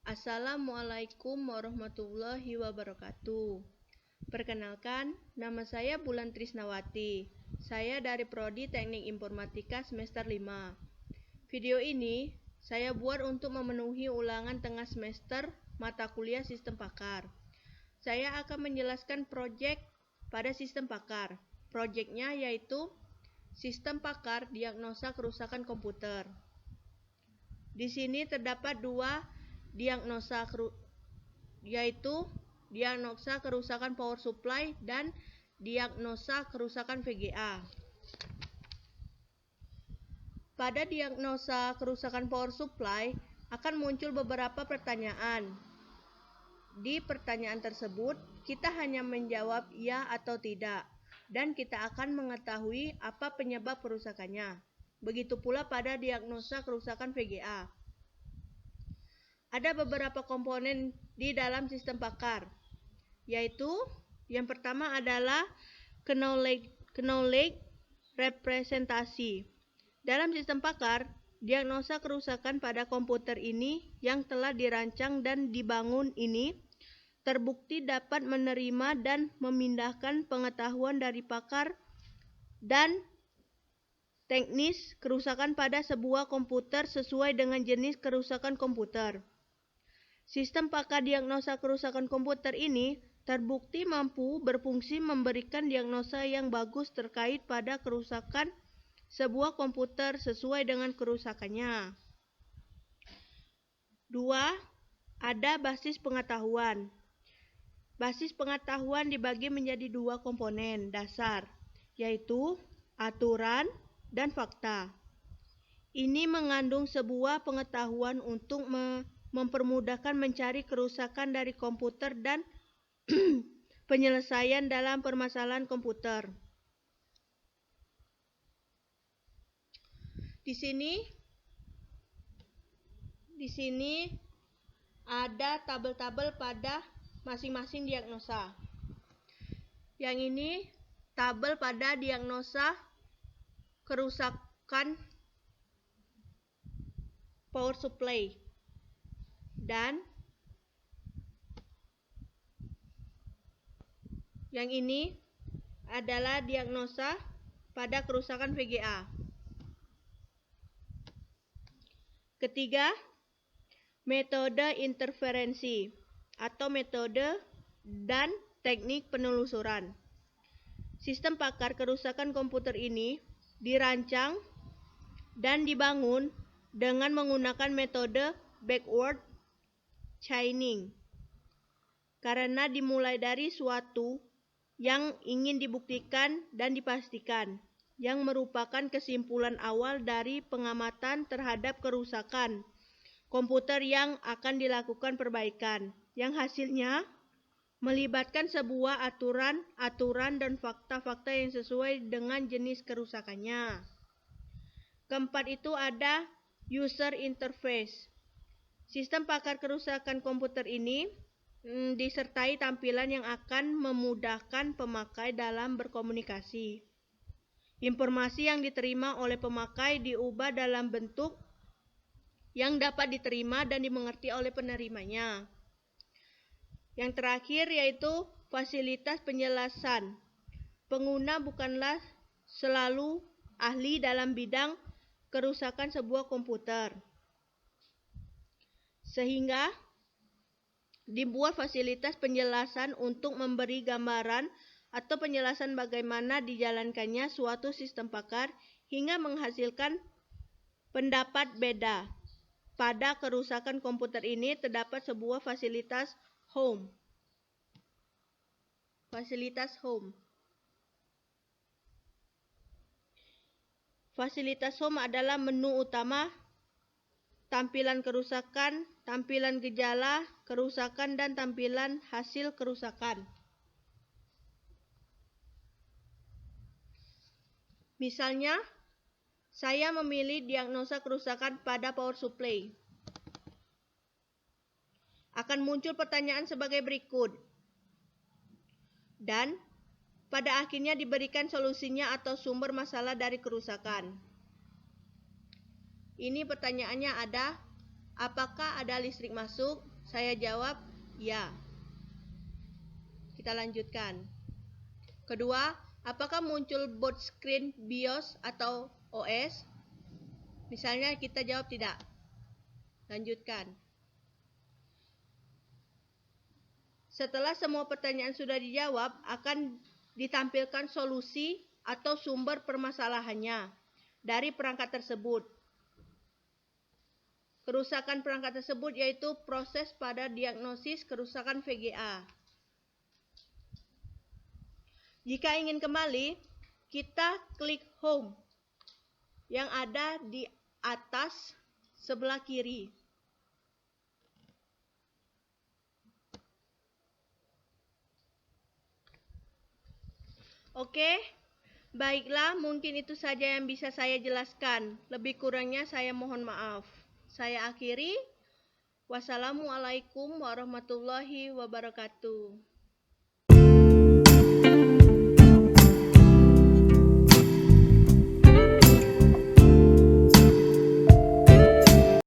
Assalamualaikum warahmatullahi wabarakatuh. Perkenalkan, nama saya Bulan Trisnawati. Saya dari Prodi Teknik Informatika semester 5. Video ini saya buat untuk memenuhi ulangan tengah semester mata kuliah Sistem Pakar. Saya akan menjelaskan proyek pada Sistem Pakar. Proyeknya yaitu Sistem Pakar Diagnosa Kerusakan Komputer. Di sini terdapat dua diagnosa yaitu diagnosa kerusakan power supply dan diagnosa kerusakan VGA. Pada diagnosa kerusakan power supply akan muncul beberapa pertanyaan. Di pertanyaan tersebut, kita hanya menjawab ya atau tidak, dan kita akan mengetahui apa penyebab kerusakannya. Begitu pula pada diagnosa kerusakan VGA. Ada beberapa komponen di dalam Sistem Pakar, yaitu yang pertama adalah knowledge representasi. Dalam Sistem Pakar, diagnosa kerusakan pada komputer ini yang telah dirancang dan dibangun ini terbukti dapat menerima dan memindahkan pengetahuan dari pakar dan teknis kerusakan pada sebuah komputer sesuai dengan jenis kerusakan komputer. Sistem Pakar Diagnosa Kerusakan Komputer ini terbukti mampu berfungsi memberikan diagnosa yang bagus terkait pada kerusakan sebuah komputer sesuai dengan kerusakannya. 2. Ada basis pengetahuan. Basis pengetahuan dibagi menjadi dua komponen dasar, yaitu aturan dan fakta. Ini mengandung sebuah pengetahuan untuk mempermudahkan mencari kerusakan dari komputer dan penyelesaian dalam permasalahan komputer. Di sini ada tabel-tabel pada masing-masing diagnosa. Yang ini tabel pada diagnosa kerusakan power supply. Dan yang ini adalah diagnosa pada kerusakan VGA. Ketiga, metode interferensi atau metode dan teknik penelusuran. Sistem Pakar kerusakan komputer ini dirancang dan dibangun dengan menggunakan metode backward chaining, karena dimulai dari suatu yang ingin dibuktikan dan dipastikan, yang merupakan kesimpulan awal dari pengamatan terhadap kerusakan komputer yang akan dilakukan perbaikan, yang hasilnya melibatkan sebuah aturan dan fakta-fakta yang sesuai dengan jenis kerusakannya. Keempat itu ada user interface. Sistem Pakar kerusakan komputer ini disertai tampilan yang akan memudahkan pemakai dalam berkomunikasi. Informasi yang diterima oleh pemakai diubah dalam bentuk yang dapat diterima dan dimengerti oleh penerimanya. Yang terakhir yaitu fasilitas penjelasan. Pengguna bukanlah selalu ahli dalam bidang kerusakan sebuah komputer, sehingga dibuat fasilitas penjelasan untuk memberi gambaran atau penjelasan bagaimana dijalankannya suatu sistem pakar hingga menghasilkan pendapat beda. Pada kerusakan komputer ini terdapat sebuah fasilitas home. Fasilitas home. Fasilitas home adalah menu utama, tampilan kerusakan, tampilan gejala kerusakan, dan tampilan hasil kerusakan. Misalnya, saya memilih diagnosa kerusakan pada power supply. Akan muncul pertanyaan sebagai berikut. Dan pada akhirnya diberikan solusinya atau sumber masalah dari kerusakan. Ini pertanyaannya ada, apakah ada listrik masuk? Saya jawab ya. Kita lanjutkan. Kedua, apakah muncul boot screen BIOS atau OS? Misalnya kita jawab tidak. Lanjutkan. Setelah semua pertanyaan sudah dijawab, akan ditampilkan solusi atau sumber permasalahannya dari perangkat tersebut. Kerusakan perangkat tersebut yaitu proses pada diagnosis kerusakan VGA. Jika ingin kembali, kita klik Home yang ada di atas sebelah kiri. Oke, baiklah, mungkin itu saja yang bisa saya jelaskan. Lebih kurangnya saya mohon maaf. Saya akhiri. Wassalamualaikum warahmatullahi wabarakatuh.